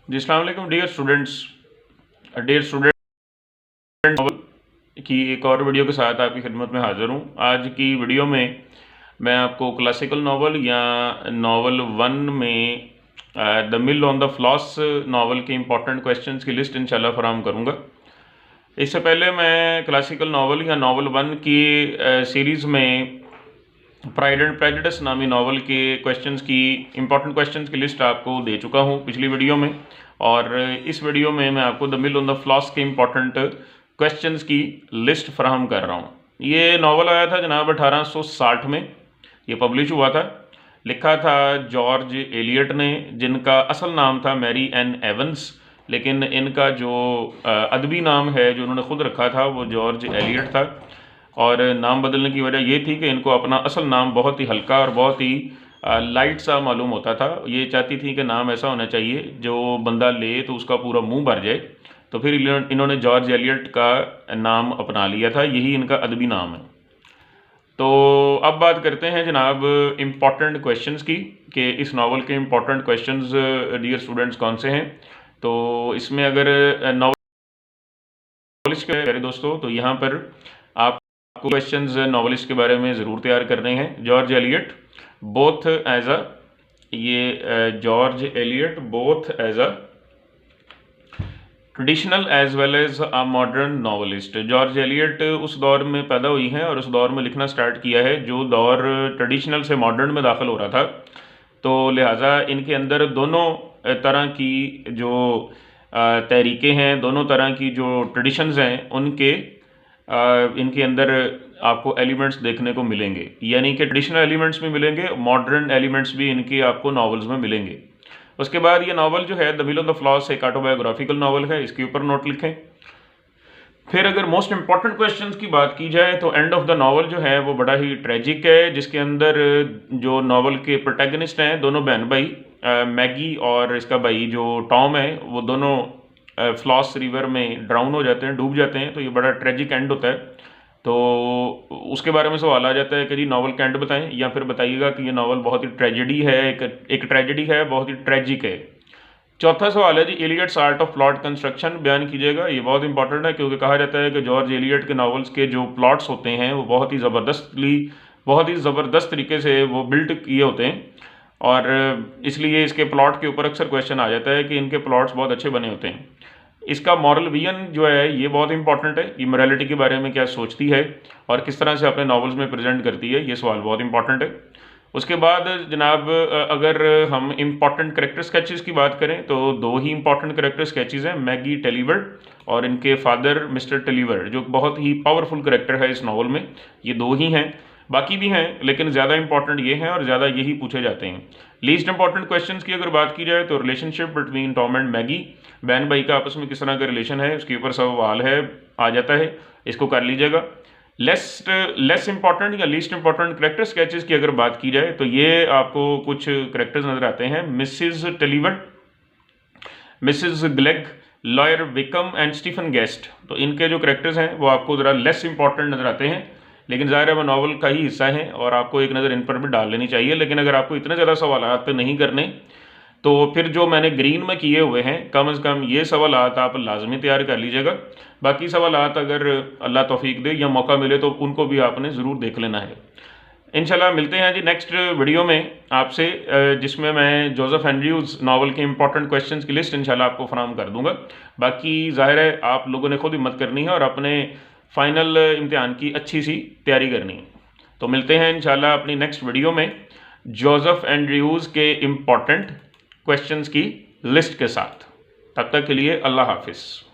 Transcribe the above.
जी अस्सलाम वालेकुम dear student novel की एक और वीडियो के साथ आपकी खिदमत में हाज़िर हूँ। आज की वीडियो में मैं आपको क्लासिकल नावल या नावल 1 में the mill on the floss novel के इम्पॉर्टेंट क्वेश्चंस की लिस्ट इंशाल्लाह फराहम करूँगा। इससे पहले मैं क्लासिकल नावल या नावल 1 की सीरीज़ में प्राइड एंड प्रेजुडिस नामी नावल के इम्पॉर्टेंट क्वेश्चंस की लिस्ट आपको दे चुका हूँ पिछली वीडियो में, और इस वीडियो में मैं आपको the mill on the floss के इम्पॉर्टेंट क्वेश्चंस की लिस्ट फराहम कर रहा हूँ। ये नावल आया था जनाब 1860 में, ये पब्लिश हुआ था। लिखा था जॉर्ज एलियट ने, जिनका असल नाम था मैरी एन एवंस, लेकिन इनका जो अदबी नाम है जो उन्होंने ख़ुद रखा था वो जॉर्ज एलियट था। और नाम बदलने की वजह ये थी कि इनको अपना असल नाम बहुत ही हल्का और बहुत ही लाइट सा मालूम होता था। ये चाहती थी कि नाम ऐसा होना चाहिए जो बंदा ले तो उसका पूरा मुंह भर जाए, तो फिर इन्होंने जॉर्ज एलियट का नाम अपना लिया था, यही इनका अदबी नाम है। तो अब बात करते हैं जनाब इम्पॉर्टेंट क्वेश्चंस की, कि इस नावल के इम्पॉर्टेंट क्वेश्चंस डियर स्टूडेंट्स कौन से हैं। तो इसमें अगर नॉवलिस्ट के प्यारे दोस्तों, तो यहाँ पर आपको क्वेश्चंस नॉवलिस्ट के बारे में ज़रूर तैयार करने हैं। George Eliot both as a traditional as well as a modern novelist. George Eliot उस दौर में पैदा हुई हैं और उस दौर में लिखना स्टार्ट किया है जो दौर ट्रेडिशनल से मॉडर्न में दाखिल हो रहा था। तो लिहाजा इनके अंदर दोनों तरह की जो तहरीकें हैं, दोनों तरह की जो ट्रेडिशंस हैं, उनके इनके अंदर आपको एलिमेंट्स देखने को मिलेंगे, यानी कि ट्रेडिशनल एलिमेंट्स भी मिलेंगे, मॉडर्न एलिमेंट्स भी इनके आपको नॉवेल्स में मिलेंगे। उसके बाद ये नावल जो है the mill on the floss एक ऑटोबायोग्राफिकल नावल है, इसके ऊपर नोट लिखें। फिर अगर मोस्ट इंपॉर्टेंट क्वेश्चंस की बात की जाए तो एंड ऑफ द नावल जो है वो बड़ा ही ट्रेजिक है, जिसके अंदर जो नावल के प्रोटैगनिस्ट हैं दोनों बहन भाई, मैगी और इसका भाई जो टॉम है, वो दोनों फ्लॉस रिवर में ड्राउन हो जाते हैं, डूब जाते हैं। तो ये बड़ा ट्रेजिक एंड होता है। तो उसके बारे में सवाल आ जाता है कि जी नावल का एंड बताएं, या फिर बताइएगा कि ये नावल बहुत ही ट्रेजेडी है, एक ट्रेजेडी है, बहुत ही ट्रेजिक है। चौथा सवाल है G Eliot's art of plot construction बयान कीजिएगा। ये बहुत इंपॉर्टेंट है क्योंकि कहा जाता है कि जॉर्ज एलियट के नावल्स के जो प्लॉट्स होते हैं वो बहुत ही ज़बरदस्त तरीके से वो बिल्ट किए होते हैं, और इसलिए इसके प्लॉट के ऊपर अक्सर क्वेश्चन आ जाता है कि इनके प्लॉट्स बहुत अच्छे बने होते हैं। इसका मॉरल विजन जो है ये बहुत इंपॉर्टेंट है, ये मोरालिटी के बारे में क्या सोचती है और किस तरह से अपने नॉवेल्स में प्रेजेंट करती है, ये सवाल बहुत इंपॉर्टेंट है। उसके बाद जनाब अगर हम इम्पॉर्टेंट करेक्टर स्केचेस की बात करें तो दो ही इम्पॉर्टेंट करेक्टर स्केचेस हैं, मैगी टेलीवर और इनके फादर मिस्टर टेलीवर, जो बहुत ही पावरफुल करेक्टर है इस नावल में। ये दो ही हैं, बाकी भी हैं लेकिन ज़्यादा इंपॉर्टेंट ये हैं और ज़्यादा यही पूछे जाते हैं। लीस्ट इंपॉर्टेंट क्वेश्चंस की अगर बात की जाए तो relationship between Tom and Maggi, बहन भाई का आपस में किस तरह का रिलेशन है, उसके ऊपर सवाल है आ जाता है, इसको कर लीजिएगा। लेस इंपॉर्टेंट या लीस्ट इंपॉर्टेंट करेक्टर स्केचेस की अगर बात की जाए तो ये आपको कुछ करेक्टर्स नजर आते हैं, Mrs Tulliver, Mrs Glegg, lawyer Wakem and Stephen Guest. तो इनके जो करेक्टर्स हैं वो आपको ज़रा लेस इंपॉर्टेंट नजर आते हैं, लेकिन ज़ाहिर है वो नावल का ही हिस्सा है और आपको एक नज़र इन पर भी डाल लेनी चाहिए। लेकिन अगर आपको इतने ज़्यादा सवालात नहीं करने तो फिर जो मैंने ग्रीन में किए हुए हैं कम से कम ये सवालात आप लाजमी तैयार कर लीजिएगा। बाकी सवालात अगर अल्लाह तौफीक दे या मौका मिले तो उनको भी आपने ज़रूर देख लेना है। इंशाल्लाह मिलते हैं जी नेक्स्ट वीडियो में आपसे, जिसमें मैं जोसेफ एंड्रयूज़ नावल के इंपॉर्टेंट क्वेश्चंस की लिस्ट इंशाल्लाह आपको फराहम कर दूंगा। बाकी ज़ाहिर है आप लोगों ने खुद हिम्मत करनी है और अपने फाइनल इम्तिहान की अच्छी सी तैयारी करनी है। तो मिलते हैं इंशाल्लाह अपनी नेक्स्ट वीडियो में जोसेफ एंड्रयूज़ के इम्पॉर्टेंट क्वेश्चंस की लिस्ट के साथ। तब तक के लिए अल्लाह हाफिज़।